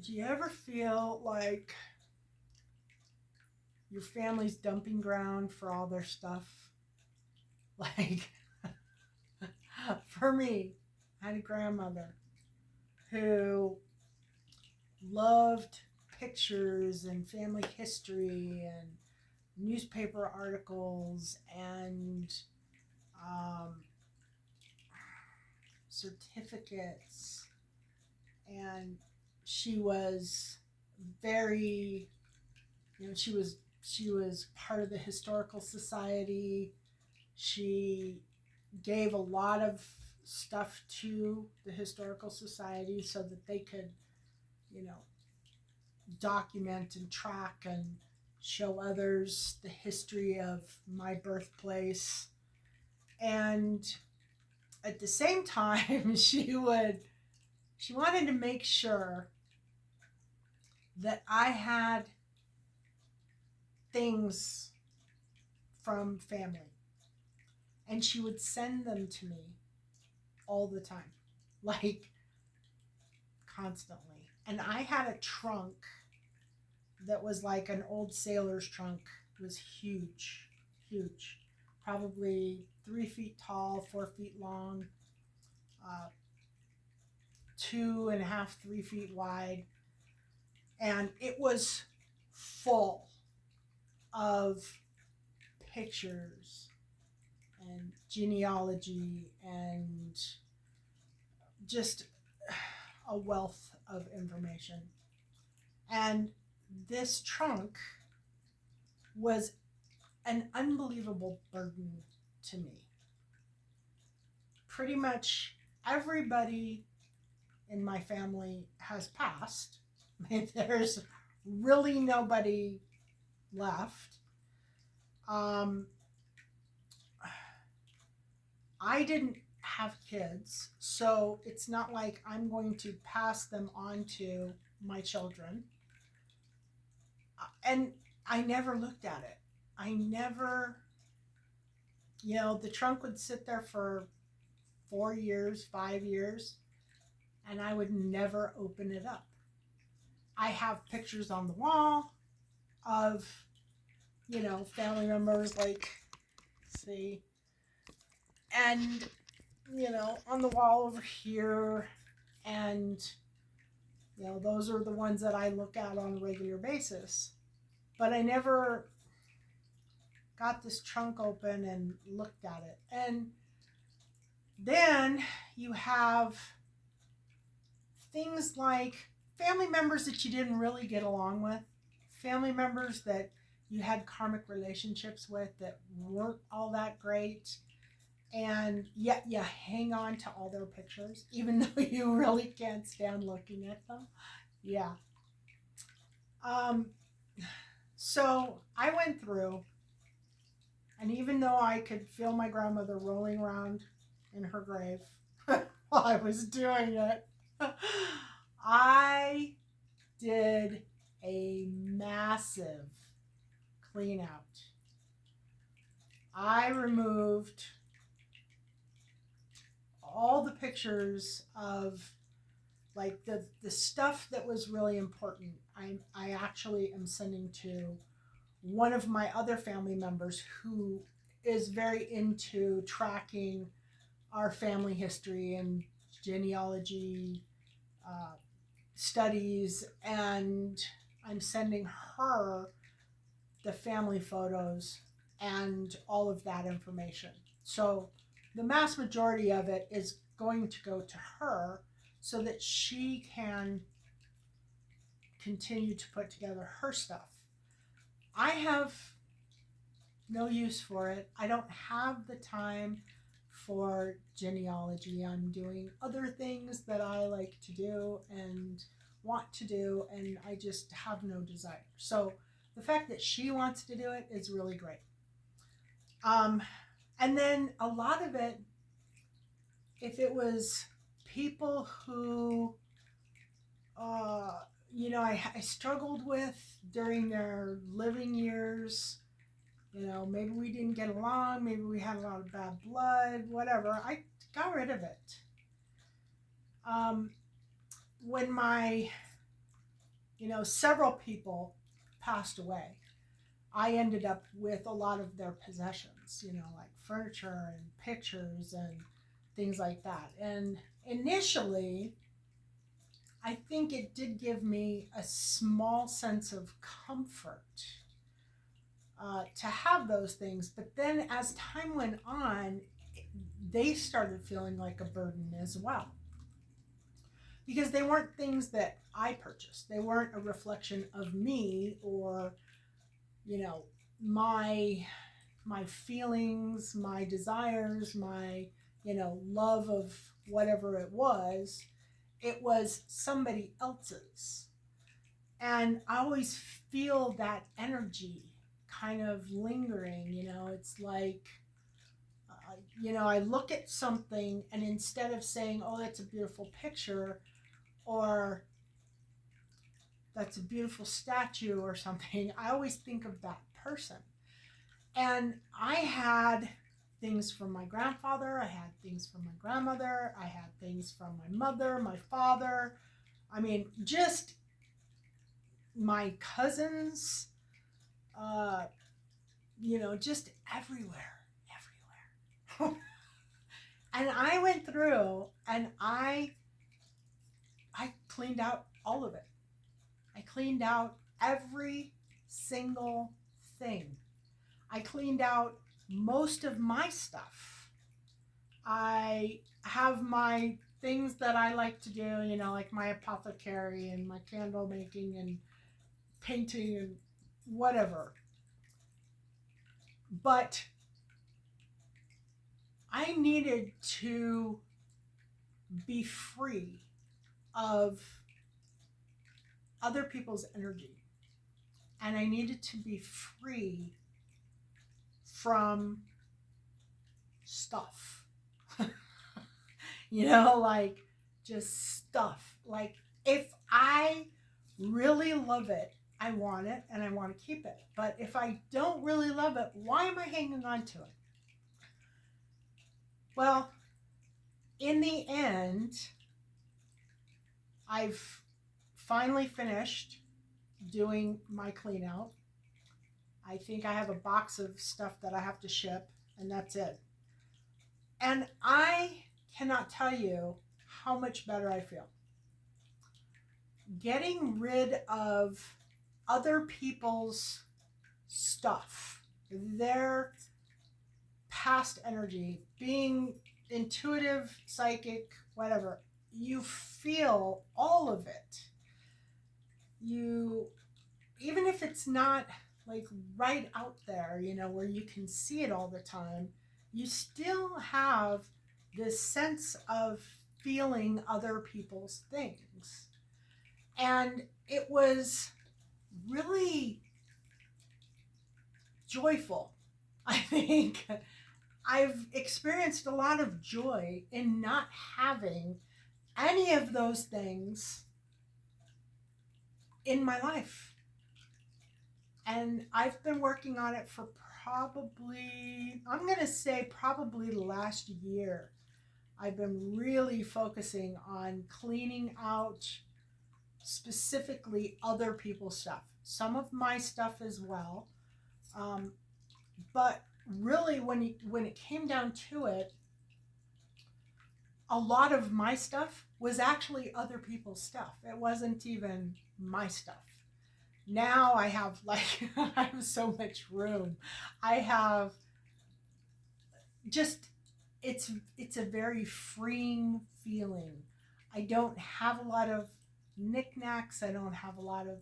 Do you ever feel like your family's dumping ground for all their stuff? Like, for me, I had a grandmother who loved pictures and family history and newspaper articles and um, certificates. And she was very, she was part of the historical society. She gave a lot of stuff to the historical society so that they could, you know, document and track and show others the history of my birthplace. And at the same time, she wanted to make sure that I had things from family, and she would send them to me all the time, like constantly. And I had a trunk that was like an old sailor's trunk. It was huge, huge, probably 3 feet tall, 4 feet long, uh, 2.5, 3 feet wide, and it was full of pictures and genealogy and just a wealth of information. And this trunk was an unbelievable burden to me. Pretty much everybody in my family has passed. There's really nobody left. Um, I didn't have kids, so it's not like I'm going to pass them on to my children. And I never looked at it. I never, the trunk would sit there for 4 years, 5 years, and I would never open it up. I have pictures on the wall of, family members, like, see, and, on the wall over here, and, those are the ones that I look at on a regular basis. But I never got this trunk open and looked at it. And then you have things like family members that you didn't really get along with, family members that you had karmic relationships with that weren't all that great, and yet you hang on to all their pictures, even though you really can't stand looking at them. Yeah. Um, so I went through, and even though I could feel my grandmother rolling around in her grave while I was doing it, I did a massive clean out. I removed all the pictures of, like, the stuff that was really important. I actually am sending to one of my other family members who is very into tracking our family history and genealogy uh, studies, and I'm sending her the family photos and all of that information. So the mass majority of it is going to go to her so that she can continue to put together her stuff. I have no use for it. I don't have the time for genealogy. I'm doing other things that I like to do and want to do, and I just have no desire. So the fact that she wants to do it is really great. And then a lot of it, if it was people who, I struggled with during their living years, maybe we didn't get along, maybe we had a lot of bad blood, whatever, I got rid of it. When my several people passed away. I ended up with a lot of their possessions, like furniture and pictures and things like that. And initially, I think it did give me a small sense of comfort to have those things. But then as time went on, they started feeling like a burden as well. Because they weren't things that I purchased. They weren't a reflection of me or, my feelings, my desires, my, love of whatever it was. It was somebody else's. And I always feel that energy kind of lingering, it's like, I look at something and instead of saying, oh, that's a beautiful picture or that's a beautiful statue or something, I always think of that person. And I had things from my grandfather, I had things from my grandmother, I had things from my mother, my father. I mean, just my cousins, just everywhere. And I went through and I cleaned out all of it. I cleaned out every single thing. I cleaned out most of my stuff. I have my things that I like to do, like my apothecary and my candle making and painting and whatever. But I needed to be free of other people's energy. And I needed to be free from stuff. Like just stuff. Like if I really love it, I want it and I want to keep it. But if I don't really love it, why am I hanging on to it? Well, in the end, I've finally finished doing my clean out. I think I have a box of stuff that I have to ship, and that's it. And I cannot tell you how much better I feel. Getting rid of other people's stuff, their past energy, being intuitive, psychic, whatever, you feel all of it. You, even if it's not like right out there, where you can see it all the time, you still have this sense of feeling other people's things. And it was really joyful, I think. I've experienced a lot of joy in not having any of those things in my life. And I've been working on it for probably the last year. I've been really focusing on cleaning out specifically other people's stuff. Some of my stuff as well. But really, when it came down to it, a lot of my stuff was actually other people's stuff. It wasn't even my stuff. Now I have I have so much room. I have just, it's a very freeing feeling. I don't have a lot of knickknacks. I don't have a lot of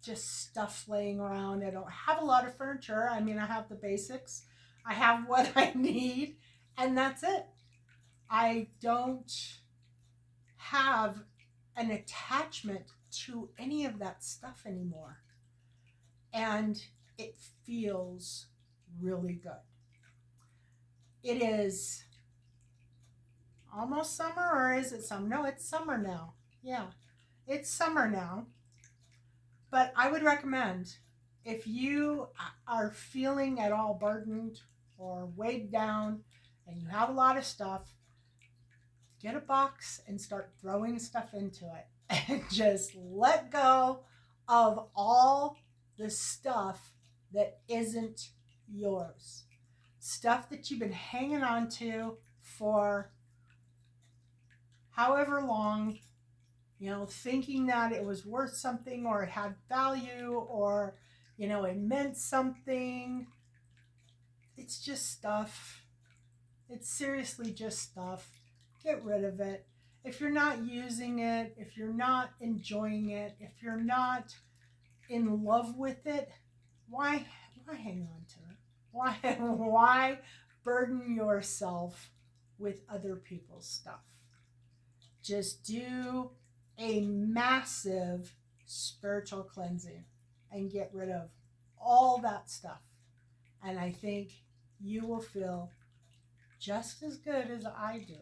just stuff laying around. I don't have a lot of furniture. I mean, I have the basics. I have what I need, and that's it. I don't have an attachment to any of that stuff anymore. And it feels really good. It is almost summer, or is it summer? No, it's summer now. Yeah, it's summer now. But I would recommend, if you are feeling at all burdened or weighed down and you have a lot of stuff, get a box and start throwing stuff into it and just let go of all the stuff that isn't yours. Stuff that you've been hanging on to for however long, thinking that it was worth something or it had value or, it meant something. It's just stuff. It's seriously just stuff. Get rid of it. If you're not using it, if you're not enjoying it, if you're not in love with it, why hang on to it? Why burden yourself with other people's stuff? Just do a massive spiritual cleansing and get rid of all that stuff. And I think you will feel just as good as I do